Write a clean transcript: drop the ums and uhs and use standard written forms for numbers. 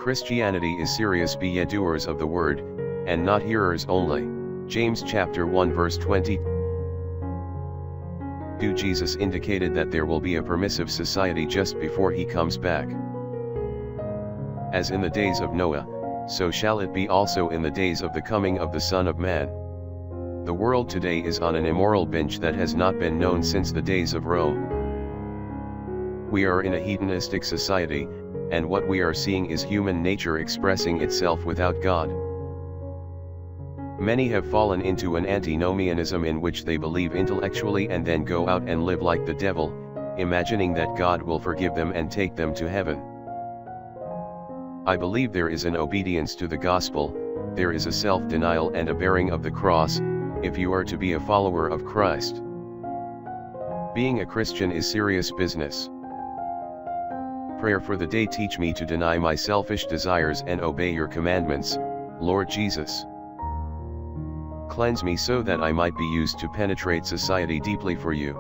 Christianity is serious, be ye doers of the word, and not hearers only. James chapter 1 verse 20. Jesus indicated that there will be a permissive society just before he comes back. As in the days of Noah, so shall it be also in the days of the coming of the Son of Man. The world today is on an immoral binge that has not been known since the days of Rome. We are in a hedonistic society, and what we are seeing is human nature expressing itself without God. Many have fallen into an antinomianism in which they believe intellectually and then go out and live like the devil, imagining that God will forgive them and take them to heaven. I believe there is an obedience to the gospel, there is a self-denial and a bearing of the cross, if you are to be a follower of Christ. Being a Christian is serious business. Prayer for the day: teach me to deny my selfish desires and obey your commandments, Lord Jesus. Cleanse me so that I might be used to penetrate society deeply for you.